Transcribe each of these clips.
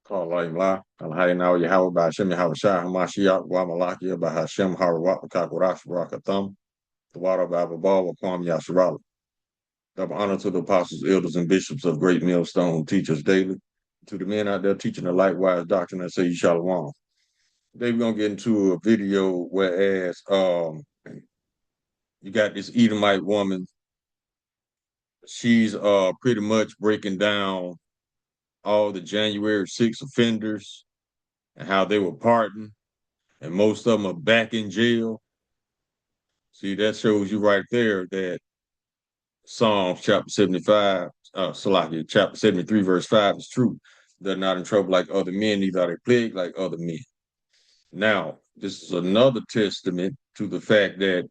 Call La, Alhaina Yahweh by Hashem Yahweh Shah Hamashiach Wamalakia by Hashem Harawat Kakurash Barakatham, the water by Babal Kwam Yasharala. Double honor to the apostles, elders, and bishops of Great Millstone who teach us daily. To the men out there teaching the likewise doctrine that say you shalom. Today we're gonna get into a video whereas you got this Edomite woman. She's pretty much breaking down all the January 6 offenders and how they were pardoned, and most of them are back in jail. See, that shows you right there that Psalms chapter 75, Salakia, chapter 73, verse 5 is true. They're not in trouble like other men, neither are they plagued like other men. Now, this is another testament to the fact that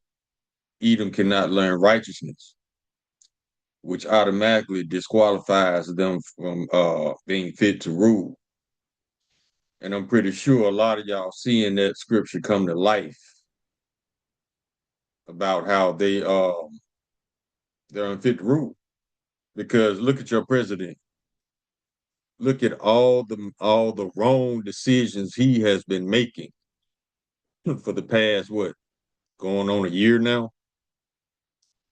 Edom cannot learn righteousness, which automatically disqualifies them from being fit to rule. And I'm pretty sure a lot of y'all seeing that scripture come to life about how they're unfit to rule. Because look at your president. Look at all the wrong decisions he has been making for the past going on a year now.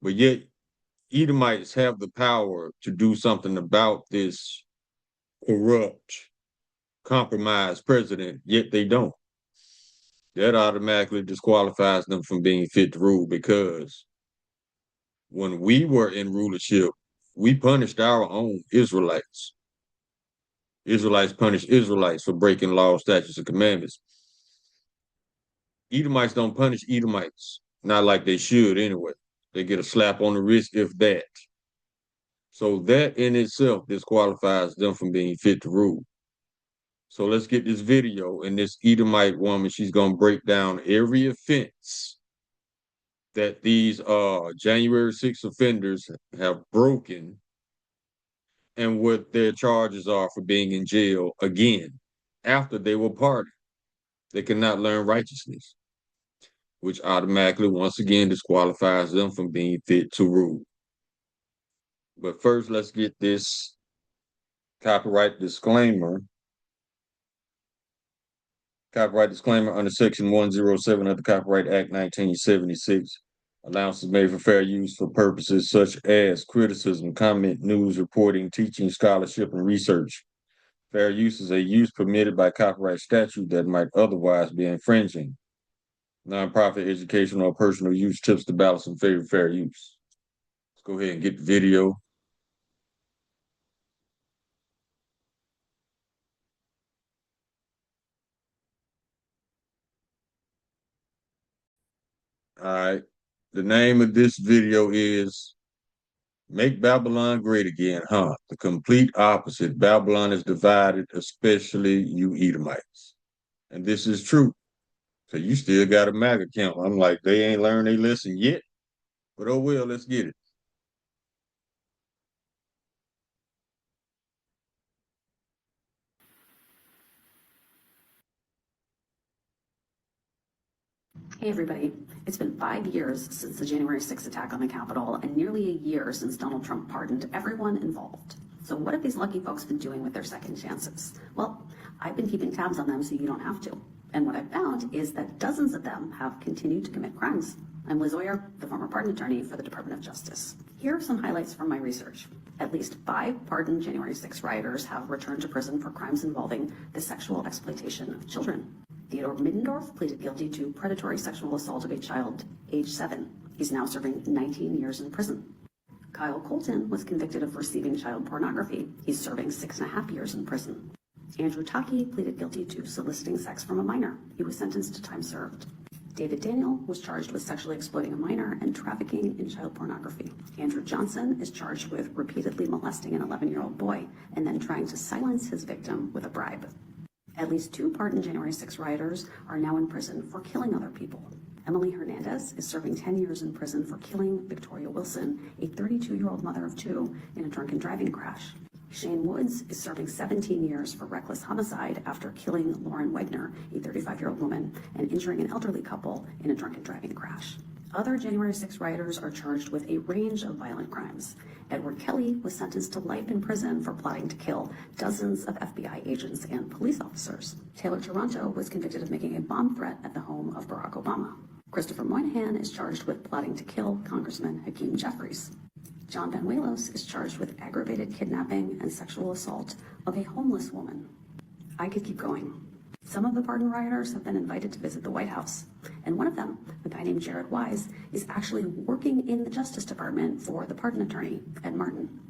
But yet Edomites have the power to do something about this corrupt, compromised president, yet they don't. That automatically disqualifies them from being fit to rule, because when we were in rulership, we punished our own Israelites. Israelites punish Israelites for breaking laws, statutes, and commandments. Edomites don't punish Edomites, not like they should anyway. They get a slap on the wrist, if that. So that in itself disqualifies them from being fit to rule. So let's get this video, and this Edomite woman, she's going to break down every offense that these January 6 offenders have broken and what their charges are for being in jail again after they were pardoned. They cannot learn righteousness, which automatically, once again, disqualifies them from being fit to rule. But first, let's get this copyright disclaimer. Copyright disclaimer under Section 107 of the Copyright Act 1976. Allowances made for fair use for purposes such as criticism, comment, news, reporting, teaching, scholarship, and research. Fair use is a use permitted by copyright statute that might otherwise be infringing. Nonprofit, educational, or personal use tips the balance in favor of fair use. Let's go ahead and get the video. All right. The name of this video is Make Babylon Great Again, huh? The complete opposite. Babylon is divided, especially you Edomites. And this is true. So you still got a MAGA account. I'm like, they ain't learned their lesson yet. But oh well, let's get it. Hey everybody, it's been 5 years since the January 6th attack on the Capitol and nearly a year since Donald Trump pardoned everyone involved. So what have these lucky folks been doing with their second chances? Well, I've been keeping tabs on them so you don't have to. And what I've found is that dozens of them have continued to commit crimes. I'm Liz Oyer, the former pardon attorney for the Department of Justice. Here are some highlights from my research. At least 5 pardoned January 6 rioters have returned to prison for crimes involving the sexual exploitation of children. Theodore Middendorf pleaded guilty to predatory sexual assault of a child age 7. He's now serving 19 years in prison. Kyle Colton was convicted of receiving child pornography. He's serving 6.5 years in prison. Andrew Taki pleaded guilty to soliciting sex from a minor. He was sentenced to time served. David Daniel was charged with sexually exploiting a minor and trafficking in child pornography. Andrew Johnson is charged with repeatedly molesting an 11-year-old boy and then trying to silence his victim with a bribe. At least 2 pardoned January 6 rioters are now in prison for killing other people. Emily Hernandez is serving 10 years in prison for killing Victoria Wilson, a 32-year-old mother of 2, in a drunken driving crash. Shane Woods is serving 17 years for reckless homicide after killing Lauren Wegner, a 35-year-old woman, and injuring an elderly couple in a drunken driving crash. Other January 6 rioters are charged with a range of violent crimes. Edward Kelly was sentenced to life in prison for plotting to kill dozens of FBI agents and police officers. Taylor Toronto was convicted of making a bomb threat at the home of Barack Obama. Christopher Moynihan is charged with plotting to kill Congressman Hakeem Jeffries. John Banuelos is charged with aggravated kidnapping and sexual assault of a homeless woman. I could keep going. Some of the pardon rioters have been invited to visit the White House, and one of them, a guy named Jared Wise, is actually working in the Justice Department for the pardon attorney, Ed Martin.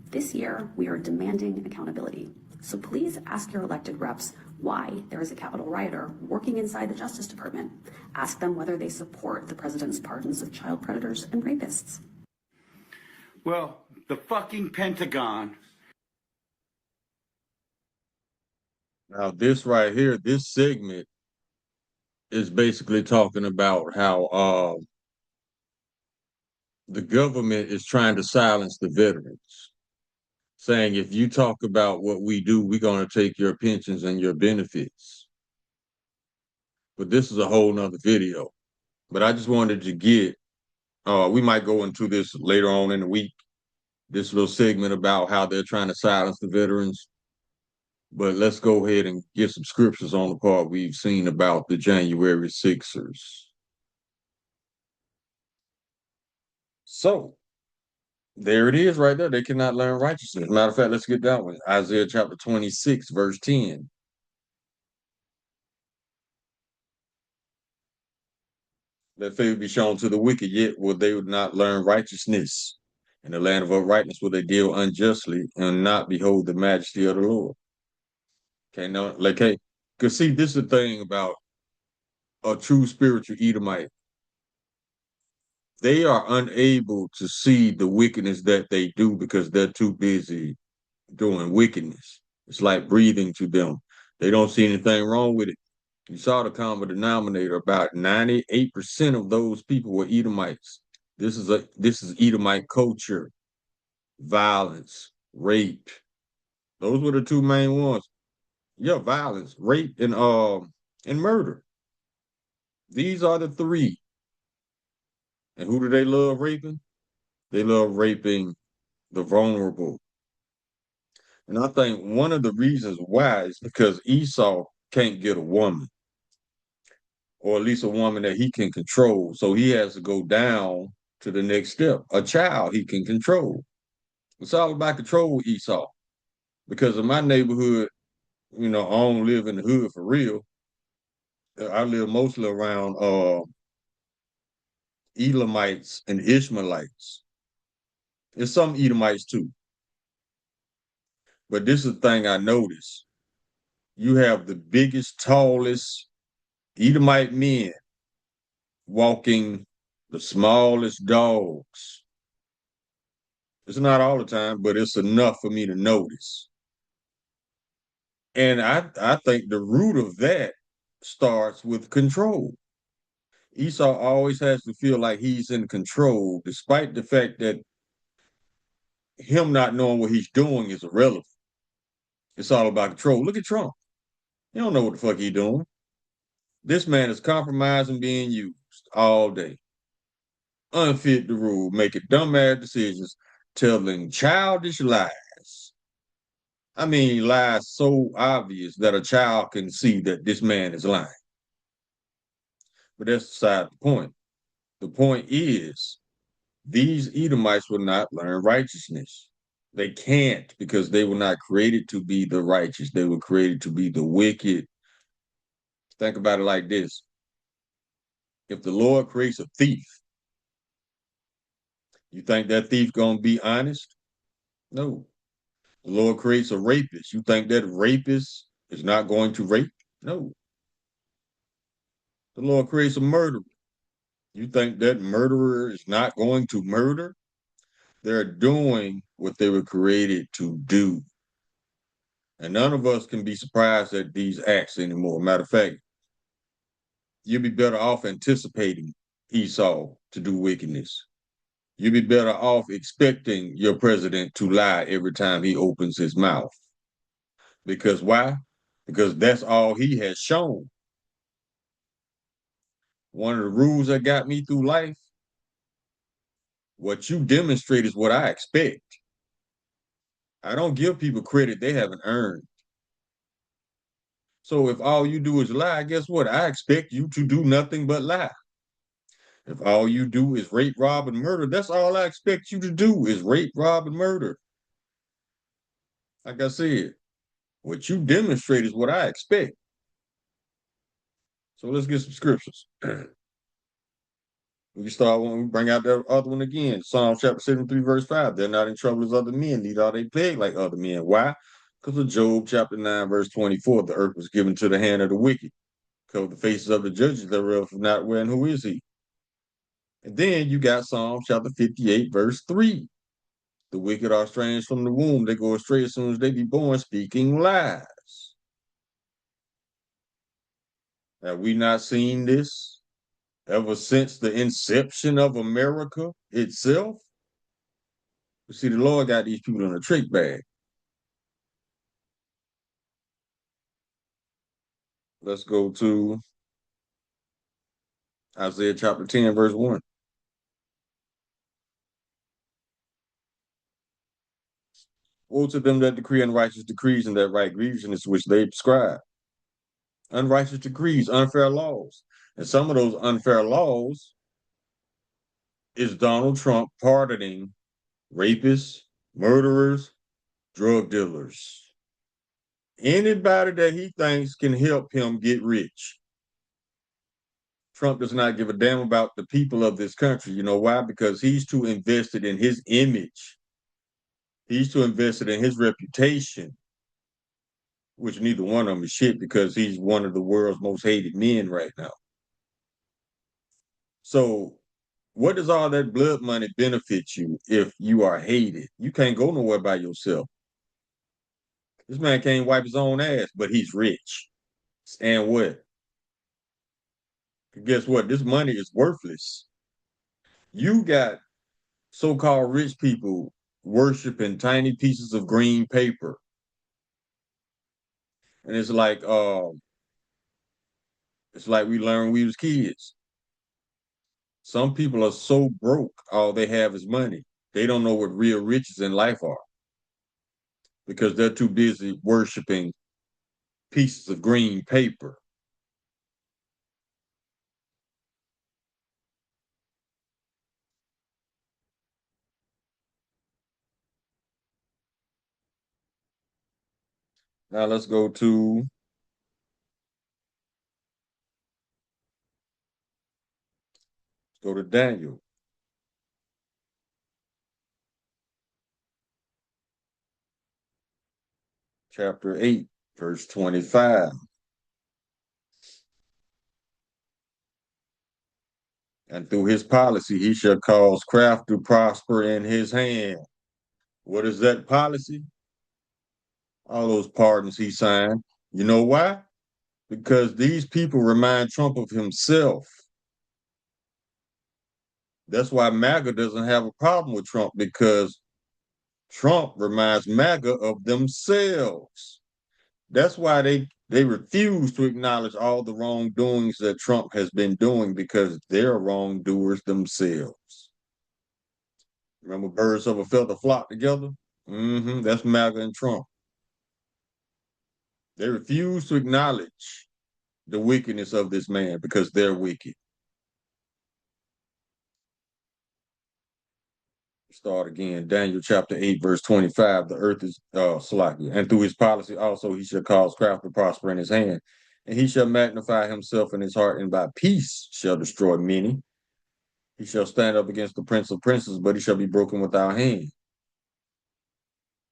This year, we are demanding accountability. So please ask your elected reps why there is a Capitol rioter working inside the Justice Department. Ask them whether they support the president's pardons of child predators and rapists. Well, the fucking Pentagon. Now, this right here, this segment is basically talking about how the government is trying to silence the veterans, saying if you talk about what we do, we're going to take your pensions and your benefits. But this is a whole nother video. But I just wanted to get, we might go into this later on in the week, this little segment about how they're trying to silence the veterans. But let's go ahead and get some scriptures on the part we've seen about the January 6ers. So, there it is right there. They cannot learn righteousness. Matter of fact, let's get that one. Isaiah chapter 26, verse 10. Let favor be shown to the wicked, yet will they not learn righteousness. In the land of uprightness will they deal unjustly and not behold the majesty of the Lord. Okay, no, like, hey, because see, this is the thing about a true spiritual Edomite. They are unable to see the wickedness that they do because they're too busy doing wickedness. It's like breathing to them. They don't see anything wrong with it. You saw the common denominator. About 98% of those people were Edomites. This is Edomite culture, violence, rape. Those were the two main ones. Yeah, violence, rape, and murder. These are the three. And who do they love raping? They love raping the vulnerable. And I think one of the reasons why is because Esau can't get a woman, or at least a woman that he can control. So he has to go down to the next step, a child he can control. It's all about control with Esau. Because in my neighborhood, I don't live in the hood for real. I live mostly around Elamites and Ishmaelites. There's some Edomites too. But this is the thing I noticed. You have the biggest, tallest Edomite men walking the smallest dogs. It's not all the time, but it's enough for me to notice. And I think the root of that starts with control. Esau always has to feel like he's in control, despite the fact that him not knowing what he's doing is irrelevant. It's all about control. Look at Trump. He don't know what the fuck he's doing. This man is compromising, being used all day. Unfit to rule, making dumbass decisions, telling childish lies. I mean, lies so obvious that a child can see that this man is lying. But that's beside the point. The point is, these Edomites will not learn righteousness. They can't because they were not created to be the righteous. They were created to be the wicked. Think about it like this. If the Lord creates a thief, you think that thief gonna be honest? No. The Lord creates a rapist. You think that rapist is not going to rape? No. The Lord creates a murderer. You think that murderer is not going to murder? They're doing what they were created to do. And none of us can be surprised at these acts anymore. Matter of fact, you'd be better off anticipating Esau to do wickedness. You'd be better off expecting your president to lie every time he opens his mouth. Because why? Because that's all he has shown. One of the rules that got me through life What you demonstrate is what I expect. I don't give people credit they haven't earned. So if all you do is lie, guess what? I expect you to do nothing but lie. If all you do is rape, rob, and murder, that's all I expect you to do is rape, rob, and murder. Like I said, what you demonstrate is what I expect. So let's get some scriptures. We start when we bring out that other one again. Psalm chapter 73, verse 5. They're not in trouble as other men, neither are they plagued like other men. Why? Because of Job chapter 9, verse 24. The earth was given to the hand of the wicked. Cover the faces of the judges thereof, not where and who is he? And then you got Psalm chapter 58, verse 3. The wicked are estranged from the womb. They go astray as soon as they be born, speaking lies. Have we not seen this ever since the inception of America itself? You see, the Lord got these people in a trick bag. Let's go to Isaiah chapter 10, verse 1. Woe to them that decree unrighteous decrees and that write grievousness which they prescribe. Unrighteous decrees, unfair laws. And some of those unfair laws is Donald Trump pardoning rapists, murderers, drug dealers. Anybody that he thinks can help him get rich. Trump does not give a damn about the people of this country. You know why? Because he's too invested in his image. He's too invested in his reputation, which neither one of them is shit because he's one of the world's most hated men right now. So what does all that blood money benefit you if you are hated? You can't go nowhere by yourself. This man can't wipe his own ass, but he's rich. And what? Guess what? This money is worthless. You got so-called rich people worshiping tiny pieces of green paper. And it's like we learned when we was kids. Some people are so broke, all they have is money. They don't know what real riches in life are because they're too busy worshiping pieces of green paper. Now let's go to Daniel. Chapter 8, verse 25. And through his policy, he shall cause craft to prosper in his hand. What is that policy? All those pardons he signed. You know why? Because these people remind Trump of himself. That's why MAGA doesn't have a problem with Trump because Trump reminds MAGA of themselves. That's why they refuse to acknowledge all the wrongdoings that Trump has been doing because they're wrongdoers themselves. Remember birds of a feather flock together? That's MAGA and Trump. They refuse to acknowledge the wickedness of this man because they're wicked. Start again. Daniel chapter 8, verse 25. The earth is Salakia. And through his policy also he shall cause craft to prosper in his hand. And he shall magnify himself in his heart, and by peace shall destroy many. He shall stand up against the prince of princes, but he shall be broken without hand.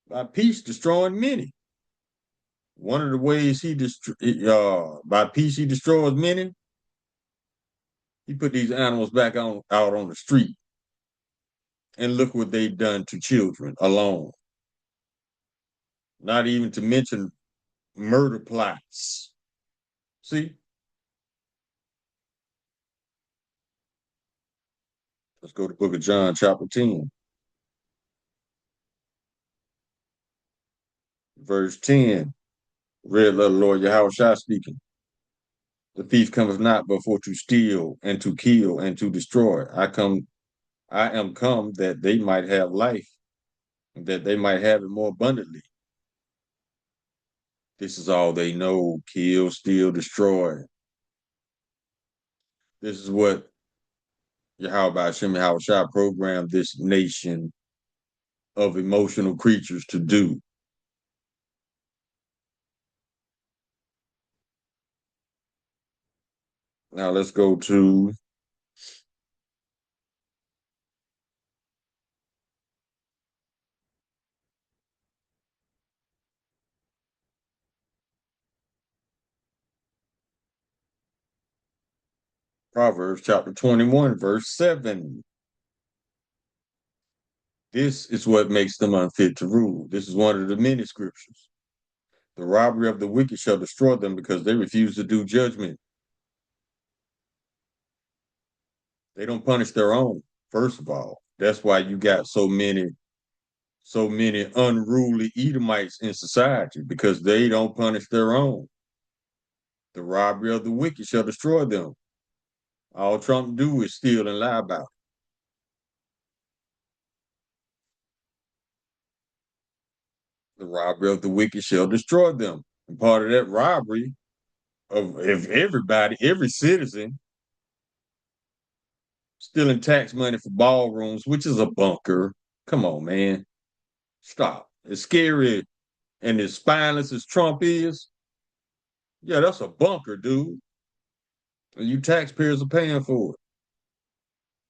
By peace destroying many. One of the ways by peace he destroys many, he put these animals back out on the street. And look what they've done to children alone. Not even to mention murder plots. See? Let's go to the book of John, chapter 10. Verse 10. Read letter Lord Yahushua speaking. The thief cometh not but for to steal and to kill and to destroy. I am come that they might have life, that they might have it more abundantly. This is all they know: kill, steal, destroy. This is what Yahweh Hashem Shah programmed this nation of emotional creatures to do. Now let's go to Proverbs chapter 21, verse 7. This is what makes them unfit to rule. This is one of the many scriptures. The robbery of the wicked shall destroy them because they refuse to do judgment. They don't punish their own, first of all. That's why you got so many unruly Edomites in society, because they don't punish their own. The robbery of the wicked shall destroy them. All Trump do is steal and lie about it. The robbery of the wicked shall destroy them. And part of that robbery of if everybody, every citizen, stealing tax money for ballrooms, which is a bunker. Come on, man. Stop. As scary and as spineless as Trump is, yeah, that's a bunker, dude. And you taxpayers are paying for it.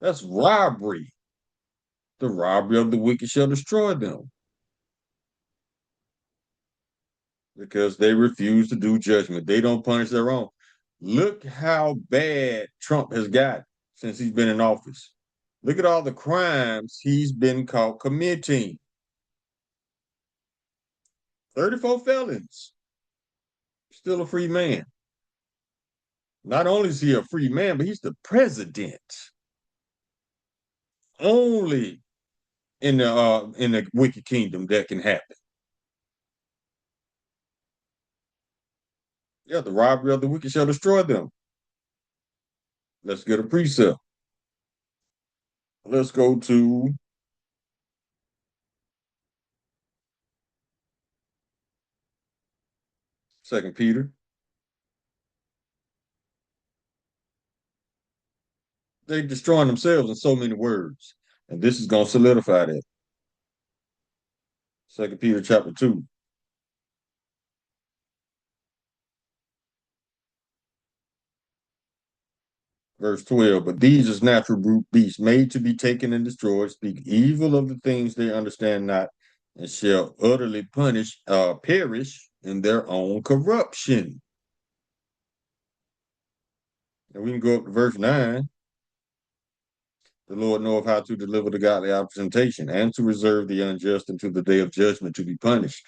That's robbery. The robbery of the wicked shall destroy them, because they refuse to do judgment. They don't punish their own. Look how bad Trump has got since he's been in office. Look at all the crimes he's been caught committing. 34 felons. Still a free man. Not only is he a free man, but he's the president. Only in the wicked kingdom that can happen. Yeah, the robbery of the wicked shall destroy them. Let's get a precept. Let's go to Second Peter. They're destroying themselves in so many words, and this is going to solidify that. Second Peter chapter 2. Verse 12, but these is natural brute beasts, made to be taken and destroyed, speak evil of the things they understand not, and shall utterly perish in their own corruption. And we can go up to verse 9. The Lord knoweth how to deliver the godly out of temptation, and to reserve the unjust unto the day of judgment to be punished.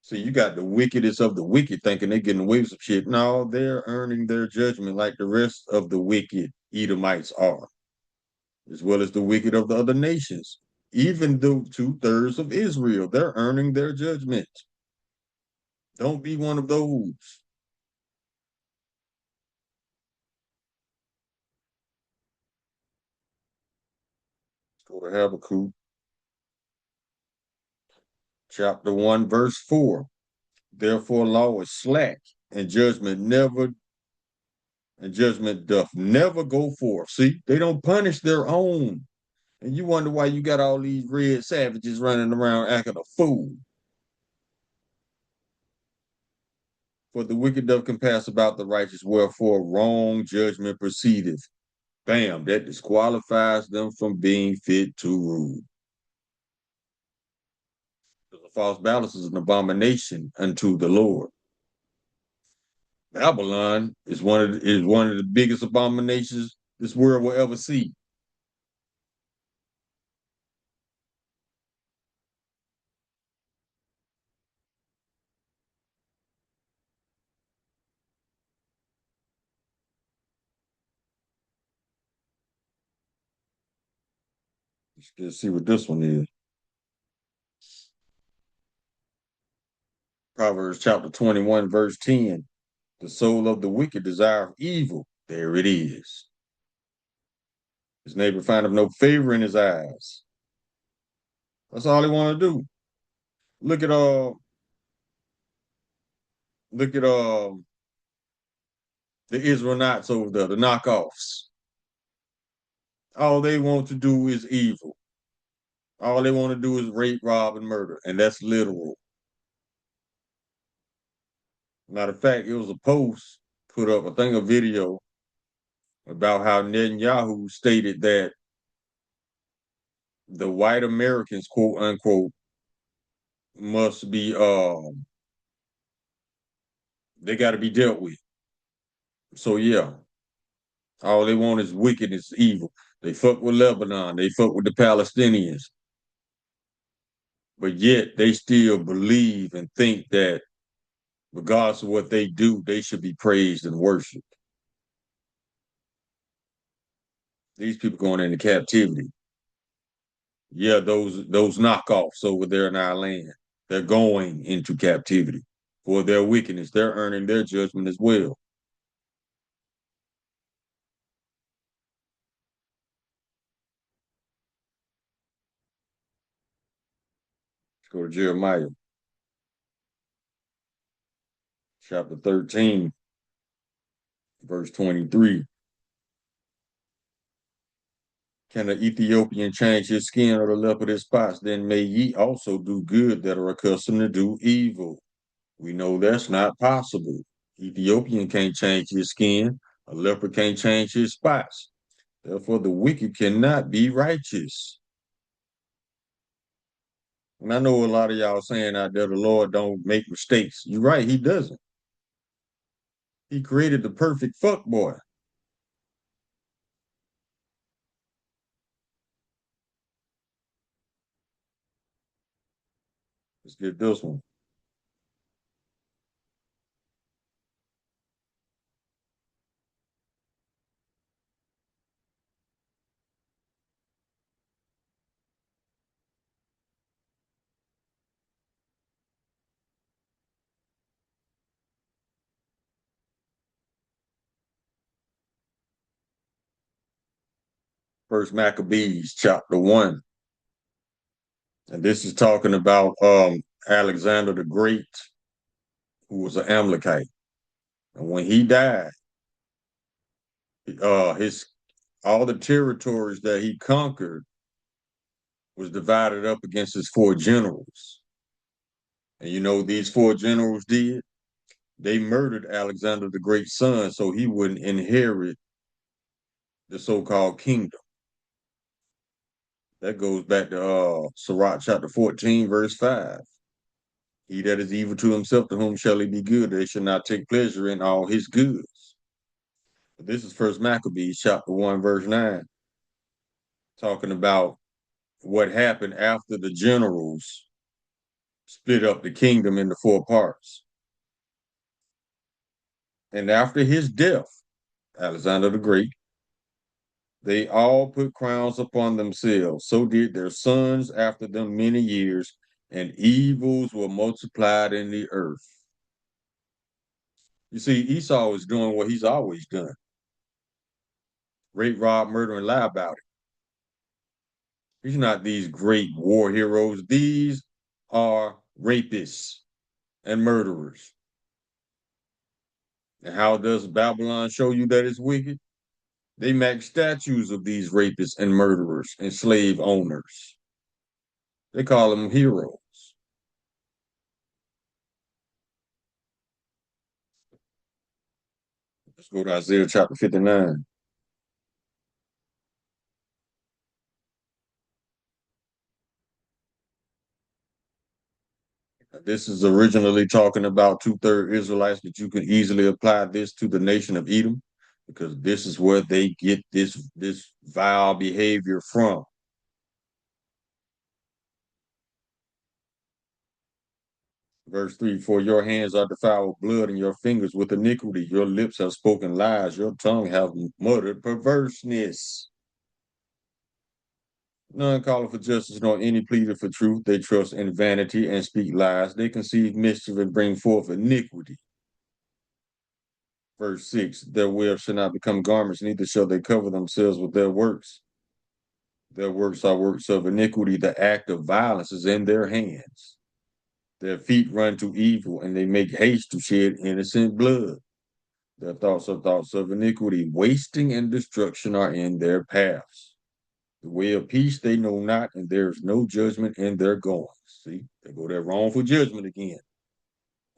See, you got the wickedest of the wicked thinking they're getting away with some shit. No, they're earning their judgment like the rest of the wicked Edomites are, as well as the wicked of the other nations. Even the 2/3 of Israel, they're earning their judgment. Don't be one of those. Let's go to Habakkuk, chapter 1, verse 4. Therefore, law is slack, and judgment doth never go forth. See, they don't punish their own. And you wonder why you got all these red savages running around acting a fool. For the wicked doth compass about the righteous, wherefore wrong judgment proceedeth. Bam, that disqualifies them from being fit to rule. Because the false balance is an abomination unto the Lord. Babylon is one of the biggest abominations this world will ever see. Let's see what this one is. Proverbs chapter 21, verse 10. The soul of the wicked desire evil. There it is. His neighbor findeth no favor in his eyes. That's all they want to do. Look at look at the Israelites over there, the knockoffs. All they want to do is evil. All they want to do is rape, rob, and murder, and that's literal. Matter of fact, it was a post put up, I think a video about how Netanyahu stated that the white Americans, quote unquote, must be they got to be dealt with. So yeah, all they want is wickedness, evil. They fuck with Lebanon, they fuck with the Palestinians, but yet they still believe and think that regardless of what they do, they should be praised and worshiped. These people going into captivity. Yeah, those knockoffs over there in our land, they're going into captivity for their wickedness. They're earning their judgment as well. Let's go to Jeremiah chapter 13, verse 23. Can the Ethiopian change his skin or the leopard his spots? Then may ye also do good that are accustomed to do evil. We know that's not possible. Ethiopian can't change his skin. A leopard can't change his spots. Therefore, the wicked cannot be righteous. And I know a lot of y'all saying out there the Lord don't make mistakes. You're right, he doesn't. He created the perfect fuck boy. Let's get this one. First Maccabees chapter 1. And this is talking about Alexander the Great, who was an Amalekite. And when he died, his all the territories that he conquered was divided up against his four generals. And you know these four generals did? They murdered Alexander the Great's son so he wouldn't inherit the so-called kingdom. That goes back to Sirach chapter 14, verse 5. He that is evil to himself, to whom shall he be good? They should not take pleasure in all his goods. But this is First Maccabees chapter 1, verse 9, talking about what happened after the generals split up the kingdom into four parts. And after his death, Alexander the Great, they all put crowns upon themselves. So did their sons after them many years, and evils were multiplied in the earth. You see, Esau is doing what he's always done: rape, rob, murder, and lie about it. He's not these great war heroes. These are rapists and murderers. And how does Babylon show you that it's wicked? They make statues of these rapists and murderers and slave owners. They call them heroes. Let's go to Isaiah chapter 59. This is originally talking about two-thirds Israelites, but you can easily apply this to the nation of Edom because this is where they get this vile behavior from. Verse 3, for your hands are defiled with blood and your fingers with iniquity. Your lips have spoken lies. Your tongue have muttered perverseness. None calling for justice, nor any pleader for truth. They trust in vanity and speak lies. They conceive mischief and bring forth iniquity. Verse 6, their wealth shall not become garments, neither shall they cover themselves with their works. Their works are works of iniquity. The act of violence is in their hands. Their feet run to evil, and they make haste to shed innocent blood. Their thoughts are thoughts of iniquity. Wasting and destruction are in their paths. The way of peace they know not, and there is no judgment in their goings. See, they go there wrongful judgment again.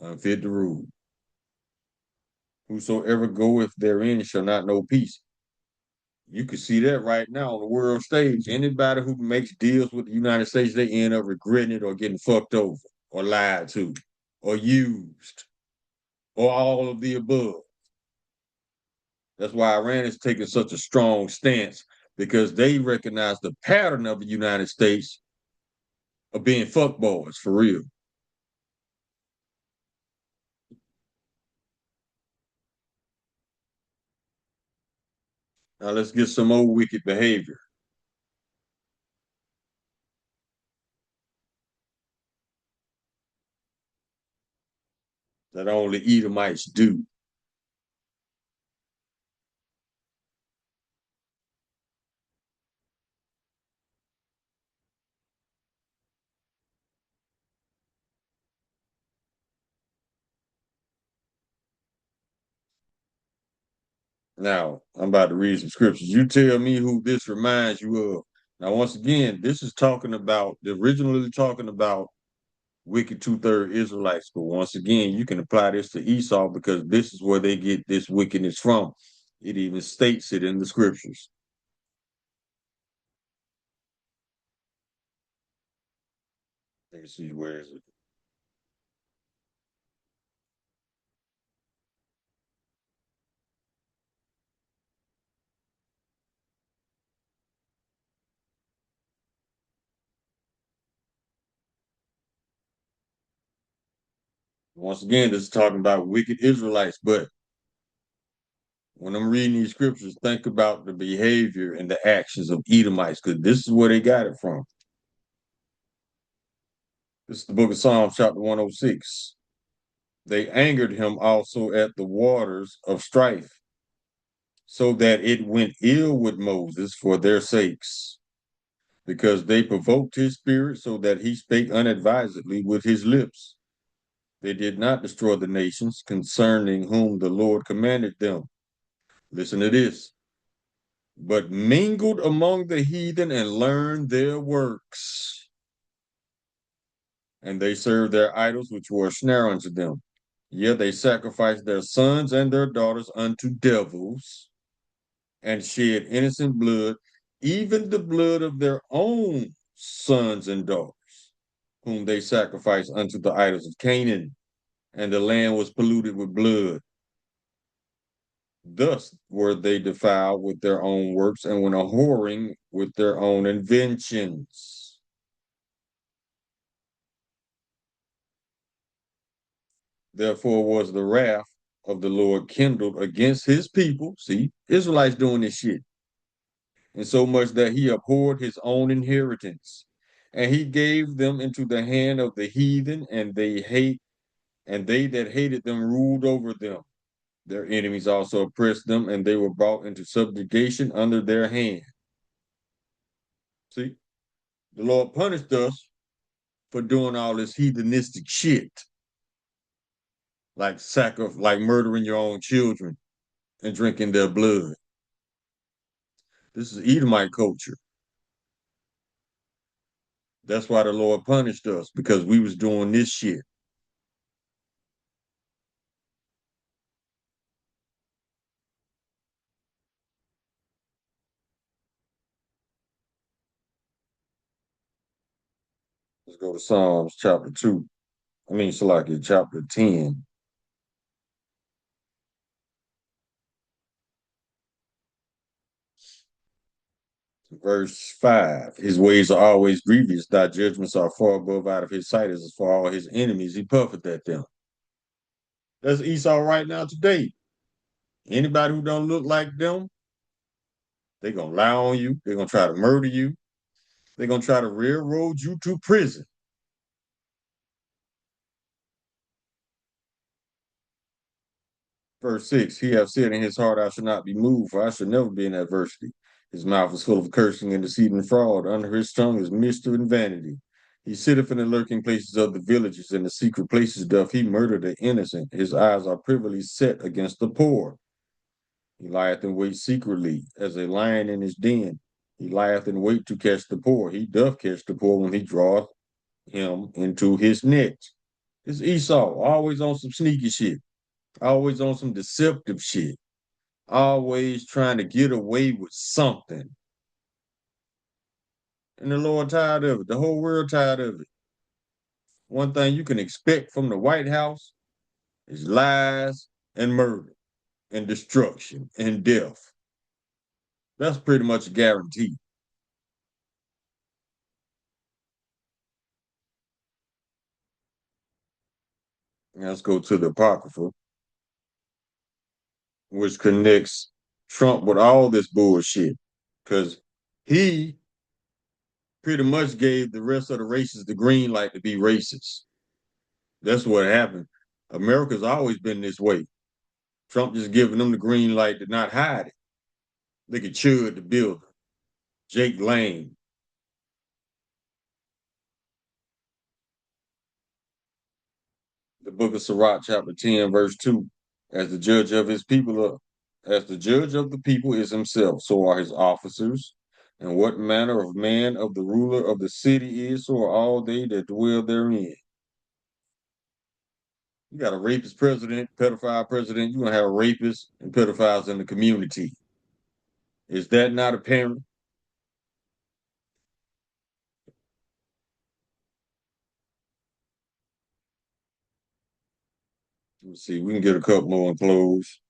Unfit to rule. Whosoever goeth therein shall not know peace. You can see that right now on the world stage. Anybody who makes deals with the United States, they end up regretting it or getting fucked over or lied to or used or all of the above. That's why Iran is taking such a strong stance because they recognize the pattern of the United States of being fuckboys for real. Now let's get some more wicked behavior. That only Edomites do. Now, I'm about to read some scriptures. You tell me who this reminds you of. Now, once again, this is talking about, originally talking about wicked two-third Israelites. But once again, you can apply this to Esau because this is where they get this wickedness from. It even states it in the scriptures. Let me see, where is it? Once again, this is talking about wicked Israelites, but when I'm reading these scriptures, think about the behavior and the actions of Edomites, because this is where they got it from. This is the book of Psalms, chapter 106. They angered him also at the waters of strife, so that it went ill with Moses for their sakes, because they provoked his spirit, so that he spake unadvisedly with his lips. They did not destroy the nations concerning whom the Lord commanded them. Listen to this. But mingled among the heathen and learned their works. And they served their idols, which were a snare unto them. Yet they sacrificed their sons and their daughters unto devils, and shed innocent blood, even the blood of their own sons and daughters, whom they sacrificed unto the idols of Canaan, and the land was polluted with blood. Thus were they defiled with their own works, and went a whoring with their own inventions. Therefore was the wrath of the Lord kindled against his people. See, Israelites doing this shit. And so much that he abhorred his own inheritance. And he gave them into the hand of the heathen, and they that hated them ruled over them. Their enemies also oppressed them, and they were brought into subjugation under their hand. See, the Lord punished us for doing all this heathenistic shit, like murdering your own children and drinking their blood. This is Edomite culture. That's why the Lord punished us, because we was doing this shit. Let's go to Psalms chapter 2. Salakia, chapter 10. Verse 5. His ways are always grievous. Thy judgments are far above out of his sight, as for all his enemies. He puffeth at them. That's Esau right now today. Anybody who don't look like them, they're going to lie on you. They're going to try to murder you. They're going to try to railroad you to prison. Verse 6, he hath said in his heart, I shall not be moved, for I shall never be in adversity. His mouth is full of cursing and deceit and fraud. Under his tongue is mischief and vanity. He sitteth in the lurking places of the villages, in the secret places doth he murder the innocent. His eyes are privily set against the poor. He lieth in wait secretly, as a lion in his den. He lieth in wait to catch the poor. He doth catch the poor when he draweth him into his net. It's Esau, always on some sneaky shit, always on some deceptive shit, always trying to get away with something. And the Lord tired of it. The whole world tired of it. One thing you can expect from the White House is lies and murder and destruction and death. That's pretty much a guarantee. Let's go to the Apocrypha, which connects Trump with all this bullshit. Because he pretty much gave the rest of the races the green light to be racist. That's what happened. America's always been this way. Trump just giving them the green light to not hide it. Look at Chud the builder, Jake Lane. The book of Sirach, chapter 10, verse 2. As the judge of his people, as the judge of the people is himself, so are his officers. And what manner of man of the ruler of the city is, so are all they that dwell therein. You got a rapist president, pedophile president, you're going to have rapists and pedophiles in the community. Is that not apparent? Let's see, we can get a couple more and close.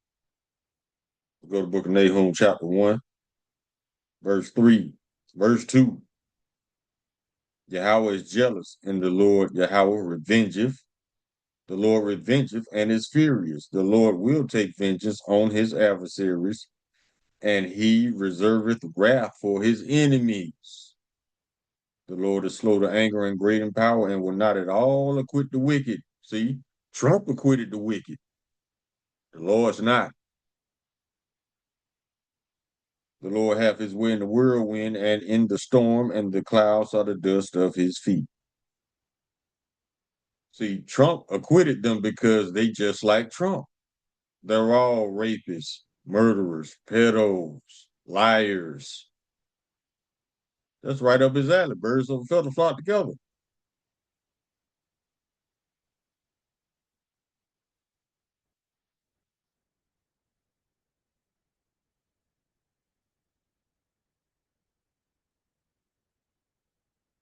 Go to the book of Nahum, chapter 1, verse 3, verse 2. Yahweh is jealous, and the Lord Yahweh revengeth. The Lord revengeth and is furious. The Lord will take vengeance on his adversaries, and he reserveth wrath for his enemies. The Lord is slow to anger and great in power, and will not at all acquit the wicked. See, Trump acquitted the wicked. The Lord's not. The Lord hath his way in the whirlwind and in the storm, and the clouds are the dust of his feet. See, Trump acquitted them because they just like Trump. They're all rapists, murderers, pedos, liars. That's right up his alley. Birds of a feather flock together.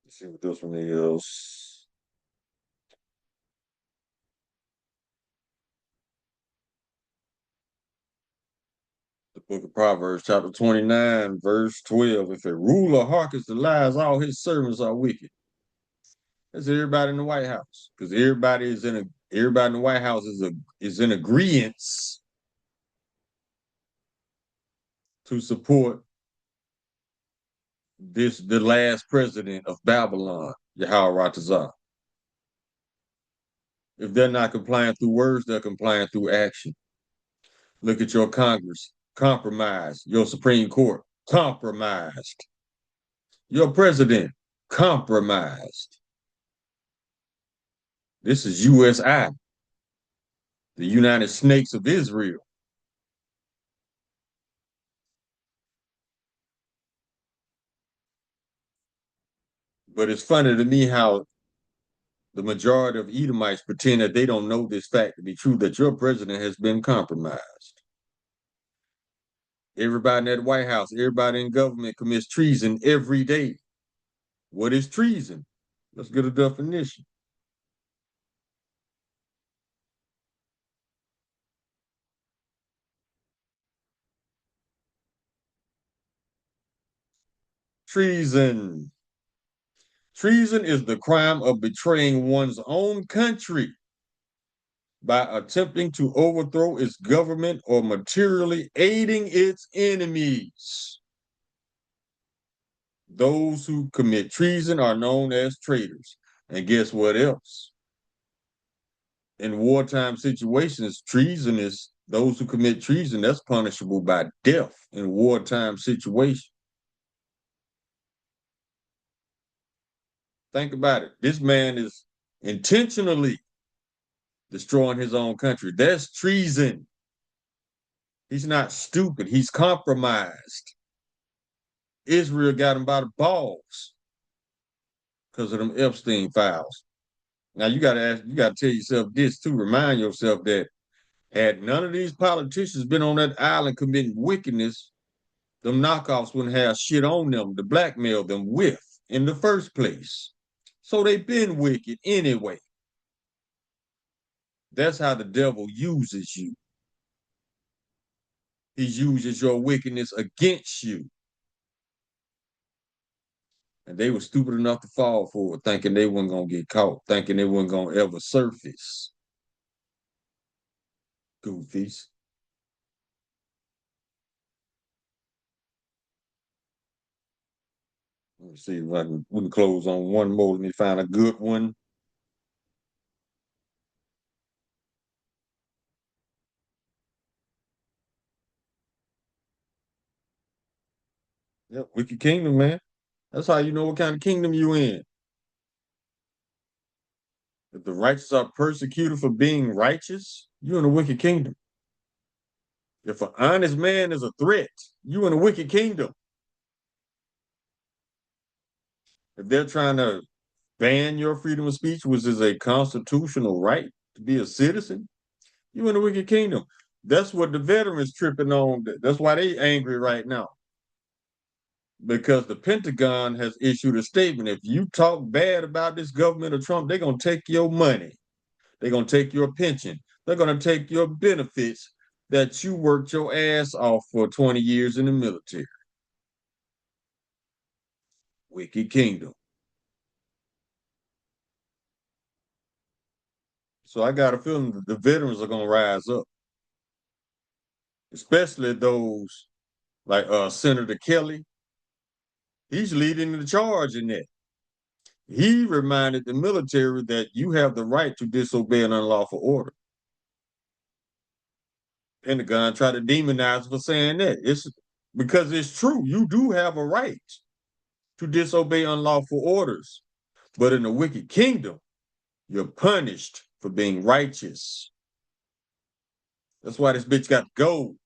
Let's see what this one is. The book of Proverbs, chapter 29, verse 12. If a ruler hearkens to lies, all his servants are wicked. That's everybody in the White House. Because everybody in the White House is in agreement to support the last president of Babylon, Yahweh Ratazah. If they're not complying through words, they're complying through action. Look at your Congress, compromised. Your Supreme Court, compromised. Your president, compromised. This is USI, the United Snakes of Israel. But it's funny to me how the majority of Edomites pretend that they don't know this fact to be true, that your president has been compromised. Everybody in that White House, everybody in government commits treason every day. What is treason? Let's get a definition. Treason. Treason is the crime of betraying one's own country by attempting to overthrow its government or materially aiding its enemies. Those who commit treason are known as traitors. And guess what else? In wartime situations, those who commit treason, that's punishable by death in wartime situations. Think about it. This man is intentionally destroying his own country. That's treason. He's not stupid. He's compromised. Israel got him by the balls because of them Epstein files. Now you got to ask, you got to tell yourself this too. Remind yourself that had none of these politicians been on that island committing wickedness, them knockoffs wouldn't have shit on them to blackmail them with in the first place. So they've been wicked anyway. That's how the devil uses you. He uses your wickedness against you. And they were stupid enough to fall for it, thinking they weren't going to get caught, thinking they weren't going to ever surface. Goofies. Let me see if we can close on one more. Let me find a good one. Yep, Wicked Kingdom, man. That's how you know what kind of kingdom you in. If the righteous are persecuted for being righteous, you're in a wicked kingdom. If an honest man is a threat, you in a wicked kingdom. If they're trying to ban your freedom of speech, which is a constitutional right to be a citizen, you in a wicked kingdom. That's what the veterans tripping on. That's why they angry right now. Because the Pentagon has issued a statement. If you talk bad about this government of Trump, they're going to take your money. They're going to take your pension. They're going to take your benefits that you worked your ass off for 20 years in the military. Wicked kingdom. So I got a feeling that the veterans are going to rise up, especially those like Senator Kelly. He's leading the charge in that. He reminded the military that you have the right to disobey an unlawful order. Pentagon tried to demonize for saying that. It's because it's true. You do have a right to disobey unlawful orders. But in the wicked kingdom, you're punished for being righteous. That's why this bitch got to go.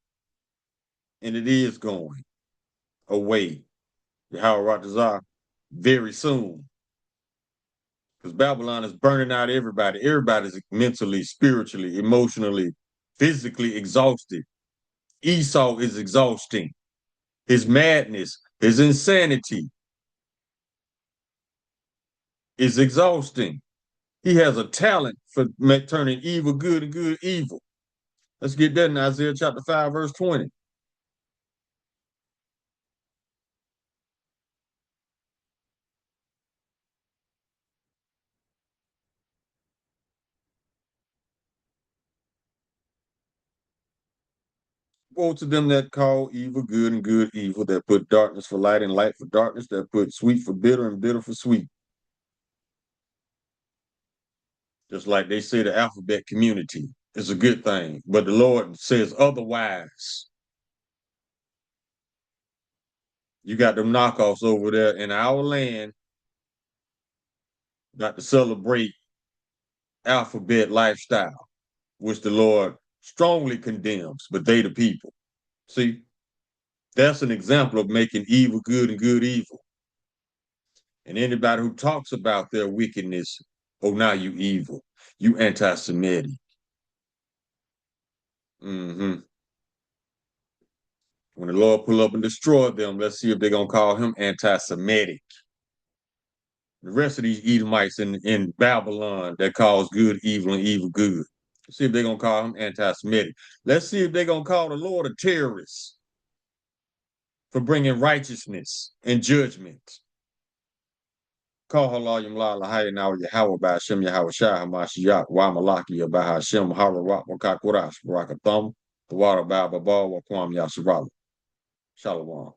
And it is going away. Yahweh Ratazar very soon. Because Babylon is burning out everybody. Everybody's mentally, spiritually, emotionally, physically exhausted. Esau is exhausting. His madness, his insanity is exhausting. He has a talent for turning evil good and good evil. Let's get that in Isaiah chapter 5, verse 20. Woe to them that call evil good and good evil, that put darkness for light and light for darkness, that put sweet for bitter and bitter for sweet. Just like they say the alphabet community is a good thing, but the Lord says otherwise. You got them knockoffs over there in our land, got to celebrate alphabet lifestyle, which the Lord strongly condemns, but they the people. See, that's an example of making evil good and good evil. And anybody who talks about their wickedness, oh, now you evil, you anti-Semitic. Mm-hmm. When the Lord pull up and destroy them, let's see if they're gonna call him anti-Semitic. The rest of these Edomites in Babylon that calls good evil and evil good. Let's see if they're gonna call him anti-Semitic. Let's see if they're gonna call the Lord a terrorist for bringing righteousness and judgment. Call Halayim La Lahaya now Yahweh by Hashem Yahweh Shah Hamashiach Wa Malaki by Hashem Harawat Wakakurash Barakathum the water Baba Wakwam Yasharala. Shalom.